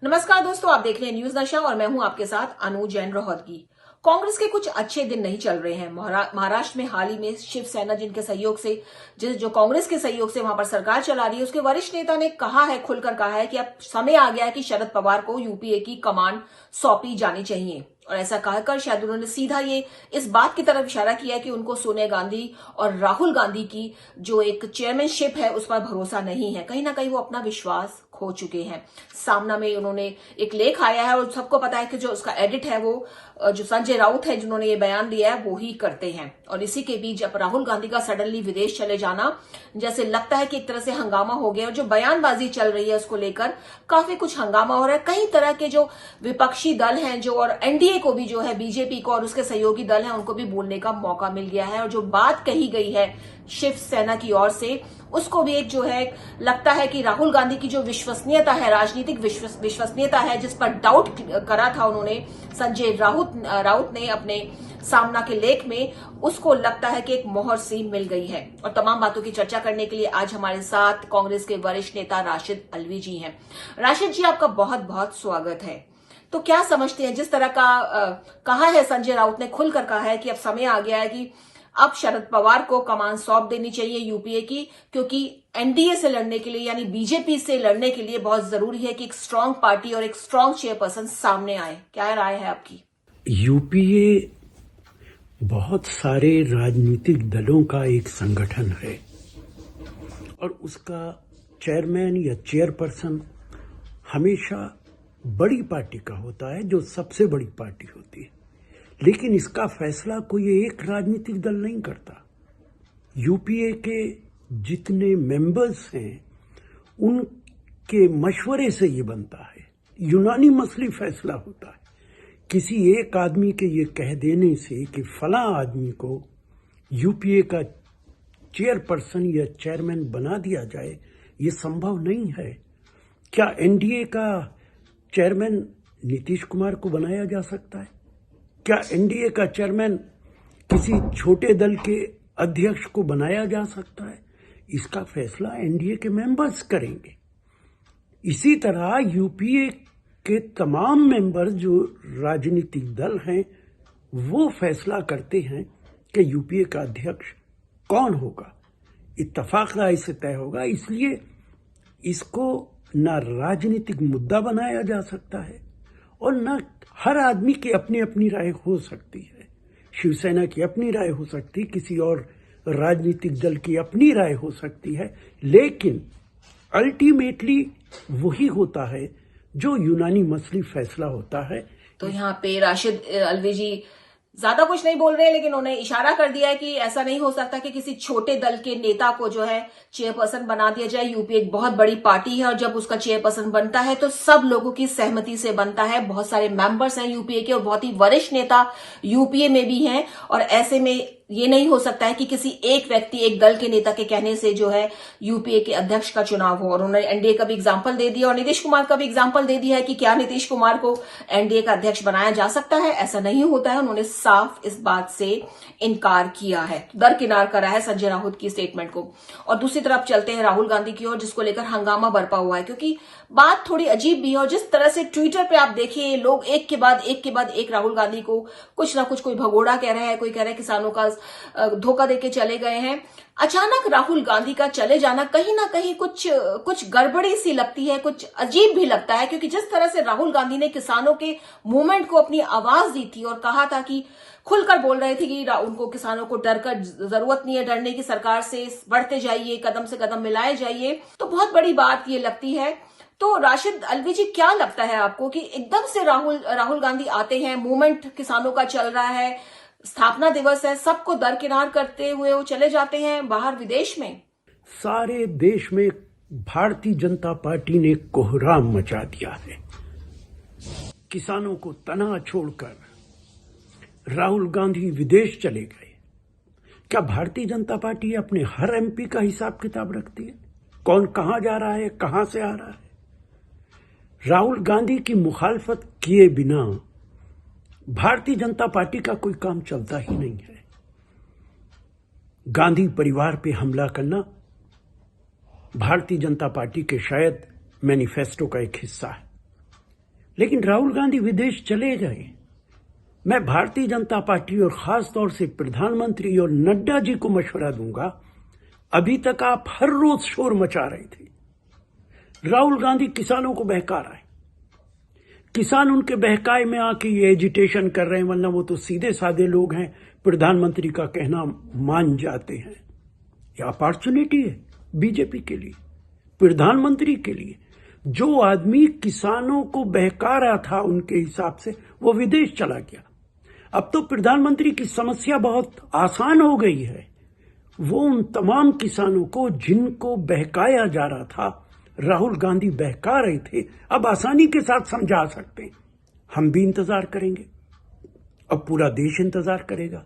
नमस्कार दोस्तों, आप देख रहे हैं न्यूज नशा और मैं हूं आपके साथ अनु जैन रोहतगी। कांग्रेस के कुछ अच्छे दिन नहीं चल रहे हैं। महाराष्ट्र में हाल ही में शिवसेना जिनके सहयोग से जो कांग्रेस के सहयोग से वहां पर सरकार चला रही है, उसके वरिष्ठ नेता ने कहा है, खुलकर कहा है कि अब समय आ गया है कि शरद पवार को यूपीए की कमान सौंपी जानी चाहिए। और ऐसा कहकर शायद उन्होंने सीधा ये इस बात की तरफ इशारा किया है कि उनको सोनिया गांधी और राहुल गांधी की जो एक चेयरमैनशिप है उस पर भरोसा नहीं है। कहीं ना कहीं वो अपना विश्वास खो चुके हैं। सामना में उन्होंने एक लेख आया है और सबको पता है कि जो उसका एडिट है वो जो संजय राउत है जिन्होंने ये बयान दिया है वो ही करते हैं। और इसी के बीच अब राहुल गांधी का सडनली विदेश चले जाना जैसे लगता है कि एक तरह से हंगामा हो गया और जो बयानबाजी चल रही है उसको लेकर काफी कुछ हंगामा हो रहा है। कई तरह के जो विपक्षी दल हैं जो और एनडीए को भी जो है बीजेपी को और उसके सहयोगी दल हैं उनको भी बोलने का मौका मिल गया है। और जो बात कही गई है शिवसेना की ओर से उसको भी एक जो है लगता है कि राहुल गांधी की जो विश्वसनीयता है, राजनीतिक विश्वसनीयता है, जिस पर डाउट करा था उन्होंने संजय राउत ने अपने सामना के लेख में, उसको लगता है कि एक मोहर सी मिल गई है। और तमाम बातों की चर्चा करने के लिए आज हमारे साथ कांग्रेस के वरिष्ठ नेता राशिद अल्वी जी हैं। राशिद जी, आपका बहुत बहुत स्वागत है। तो क्या समझते हैं, जिस तरह का कहा है संजय राउत ने, खुलकर कहा है कि अब समय आ गया है कि अब शरद पवार को कमान सौंप देनी चाहिए यूपीए की, क्योंकि एनडीए से लड़ने के लिए यानी बीजेपी से लड़ने के लिए बहुत जरूरी है कि एक स्ट्रांग पार्टी और एक स्ट्रांग चेयरपर्सन सामने आए। क्या राय है आपकी? यूपीए बहुत सारे राजनीतिक दलों का एक संगठन है और उसका चेयरमैन या चेयरपर्सन हमेशा बड़ी पार्टी का होता है, जो सबसे बड़ी पार्टी होती है। लेकिन इसका फैसला कोई एक राजनीतिक दल नहीं करता। यूपीए के जितने मेंबर्स हैं उनके मशवरे से ये बनता है, यूनानिमसली फैसला होता है। किसी एक आदमी के ये कह देने से कि फला आदमी को यूपीए का चेयरपर्सन या चेयरमैन बना दिया जाए, ये संभव नहीं है। क्या एनडीए का चेयरमैन नीतीश कुमार को बनाया जा सकता है? क्या एनडीए का चेयरमैन किसी छोटे दल के अध्यक्ष को बनाया जा सकता है? इसका फैसला एनडीए के मेंबर्स करेंगे। इसी तरह यूपीए के तमाम मेंबर जो राजनीतिक दल हैं वो फैसला करते हैं कि यूपीए का अध्यक्ष कौन होगा। इत्तेफाक राय से तय होगा। इसलिए इसको ना राजनीतिक मुद्दा बनाया जा सकता है और ना हर आदमी की अपनी अपनी राय हो सकती है। शिवसेना की अपनी राय हो सकती है, किसी और राजनीतिक दल की अपनी राय हो सकती है, लेकिन अल्टीमेटली वही होता है जो यूनानिमसली फैसला होता है। तो यहाँ पे राशिद अल्वी जी ज्यादा कुछ नहीं बोल रहे हैं, लेकिन उन्हें इशारा कर दिया है कि ऐसा नहीं हो सकता कि किसी छोटे दल के नेता को जो है चेयरपर्सन बना दिया जाए। यूपीए एक बहुत बड़ी पार्टी है और जब उसका चेयरपर्सन बनता है तो सब लोगों की सहमति से बनता है। बहुत सारे मेंबर्स हैं यूपीए के और बहुत ही वरिष्ठ नेता यूपीए में भी हैं और ऐसे में ये नहीं हो सकता है कि किसी एक व्यक्ति, एक दल के नेता के कहने से जो है यूपीए के अध्यक्ष का चुनाव हो। और उन्होंने एनडीए का भी एग्जाम्पल दे दिया और नीतीश कुमार का भी एग्जाम्पल दे दिया है कि क्या नीतीश कुमार को एनडीए का अध्यक्ष बनाया जा सकता है? ऐसा नहीं होता है। उन्होंने साफ इस बात से इनकार किया है, दरकिनार करा है संजय राउत की स्टेटमेंट को। और दूसरी तरफ चलते हैं राहुल गांधी की ओर, जिसको लेकर हंगामा बरपा हुआ है, क्योंकि बात थोड़ी अजीब भी है। और जिस तरह से ट्विटर पे आप देखिए, लोग एक के बाद एक राहुल गांधी को कुछ ना कुछ, कोई भगोड़ा कह रहा है, कोई कह रहा है किसानों का धोखा देके चले गए हैं। अचानक राहुल गांधी का चले जाना कहीं ना कहीं कुछ गड़बड़ी सी लगती है, कुछ अजीब भी लगता है, क्योंकि जिस तरह से राहुल गांधी ने किसानों के मूवमेंट को अपनी आवाज दी थी और कहा था कि खुलकर बोल रहे थे कि उनको किसानों को डर कर जरूरत नहीं है डरने की, सरकार से बढ़ते जाइए, कदम से कदम मिलाए जाइए, तो बहुत बड़ी बात ये लगती है। तो राशिद अल्वी जी, क्या लगता है आपको कि एकदम से राहुल गांधी आते हैं, मूवमेंट किसानों का चल रहा है, स्थापना दिवस है, सबको दरकिनार करते हुए वो चले जाते हैं बाहर विदेश में? सारे देश में भारतीय जनता पार्टी ने कोहराम मचा दिया है। किसानों को तना छोड़कर राहुल गांधी विदेश चले गए। क्या भारतीय जनता पार्टी अपने हर एमपी का हिसाब किताब रखती है? कौन कहां जा रहा है, कहां से आ रहा है? राहुल गांधी की मुखालफत किए बिना भारतीय जनता पार्टी का कोई काम चलता ही नहीं है। गांधी परिवार पे हमला करना भारतीय जनता पार्टी के शायद मैनिफेस्टो का एक हिस्सा है। लेकिन राहुल गांधी विदेश चले गए। मैं भारतीय जनता पार्टी और खास तौर से प्रधानमंत्री और नड्डा जी को मशवरा दूंगा, अभी तक आप हर रोज शोर मचा रहे थे। राहुल गांधी किसानों को बहका रहा है, किसान उनके बहकाए में आके ये एजिटेशन कर रहे हैं, वरना वो तो सीधे साधे लोग हैं, प्रधानमंत्री का कहना मान जाते हैं। ये अपॉर्चुनिटी है बीजेपी के लिए, प्रधानमंत्री के लिए। जो आदमी किसानों को बहका रहा था उनके हिसाब से, वो विदेश चला गया। अब तो प्रधानमंत्री की समस्या बहुत आसान हो गई है। वो उन तमाम किसानों को जिनको बहकाया जा रहा था, राहुल गांधी बहका रहे थे, अब आसानी के साथ समझा सकते हैं। हम भी इंतजार करेंगे, अब पूरा देश इंतजार करेगा।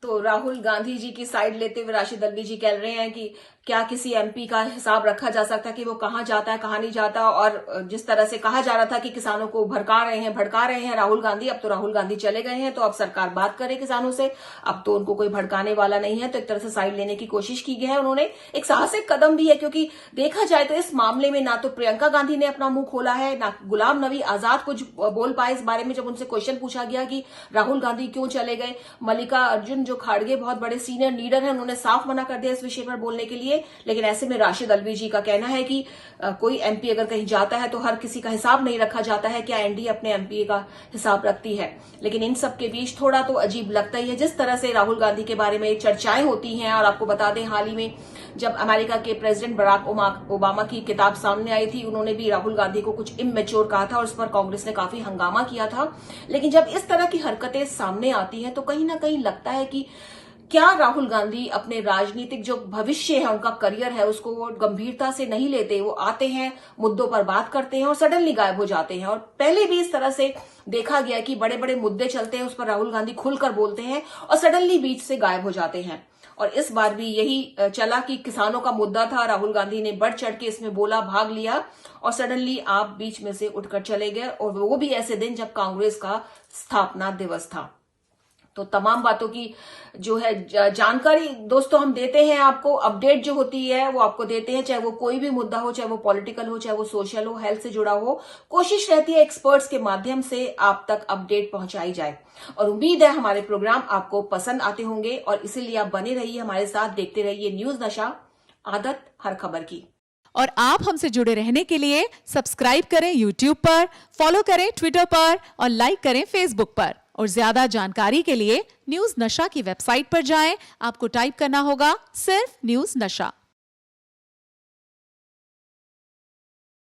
तो राहुल गांधी जी की साइड लेते हुए राशिद अल्वी जी कह रहे हैं कि क्या किसी एमपी का हिसाब रखा जा सकता है कि वो कहां जाता है कहां नहीं जाता। और जिस तरह से कहा जा रहा था कि किसानों को भड़का रहे हैं राहुल गांधी, अब तो राहुल गांधी चले गए हैं, तो अब सरकार बात करे किसानों से, अब तो उनको कोई भड़काने वाला नहीं है। तो एक तरह से साइड लेने की कोशिश की गई है। उन्होंने एक साहसिक कदम भी है, क्योंकि देखा जाए तो इस मामले में ना तो प्रियंका गांधी ने अपना मुंह खोला है, ना गुलाम नबी आजाद कुछ बोल पाए इस बारे में। जब उनसे क्वेश्चन पूछा गया कि राहुल गांधी क्यों चले गए, मल्लिका अर्जुन जो खाड़गे बहुत बड़े सीनियर लीडर हैं, उन्होंने साफ मना कर दिया इस विषय पर बोलने के लिए। लेकिन ऐसे में राशिद अल्वी जी का कहना है कि कोई एमपी अगर कहीं जाता है तो हर किसी का हिसाब नहीं रखा जाता है, क्या एनडीए अपने एमपी का हिसाब रखती है। लेकिन इन सब के बीच थोड़ा तो अजीब लगता ही है जिस तरह से राहुल गांधी के बारे में चर्चाएं होती हैं। और आपको बता दें, हाल ही में जब अमेरिका के प्रेसिडेंट बराक ओबामा की किताब सामने आई थी, उन्होंने भी राहुल गांधी को कुछ इमैच्योर कहा था और उस पर कांग्रेस ने काफी हंगामा किया था। लेकिन जब इस तरह की हरकतें सामने आती हैं तो कहीं ना कहीं लगता है कि क्या राहुल गांधी अपने राजनीतिक जो भविष्य है, उनका करियर है, उसको वो गंभीरता से नहीं लेते। वो आते हैं, मुद्दों पर बात करते हैं और सडनली गायब हो जाते हैं। और पहले भी इस तरह से देखा गया कि बड़े बड़े मुद्दे चलते हैं, उस पर राहुल गांधी खुलकर बोलते हैं और सडनली बीच से गायब हो जाते हैं। और इस बार भी यही चला कि किसानों का मुद्दा था, राहुल गांधी ने बढ़ चढ़ के इसमें बोला, भाग लिया और सडनली आप बीच में से उठकर चले गए। और वो भी ऐसे दिन जब कांग्रेस का स्थापना दिवस था। तो तमाम बातों की जो है जानकारी दोस्तों हम देते हैं आपको, अपडेट जो होती है वो आपको देते हैं, चाहे वो कोई भी मुद्दा हो, चाहे वो पॉलिटिकल हो, चाहे वो सोशल हो, हेल्थ से जुड़ा हो। कोशिश रहती है एक्सपर्ट्स के माध्यम से आप तक अपडेट पहुंचाई जाए। और उम्मीद है हमारे प्रोग्राम आपको पसंद आते होंगे और इसीलिए आप बने रहिए हमारे साथ, देखते रहिए न्यूज नशा, आदत हर खबर की। और आप हमसे जुड़े रहने के लिए सब्सक्राइब करें YouTube पर, फॉलो करें ट्विटर पर और लाइक करें Facebook पर। और ज्यादा जानकारी के लिए न्यूज नशा की वेबसाइट पर जाएं। आपको टाइप करना होगा सिर्फ न्यूज नशा।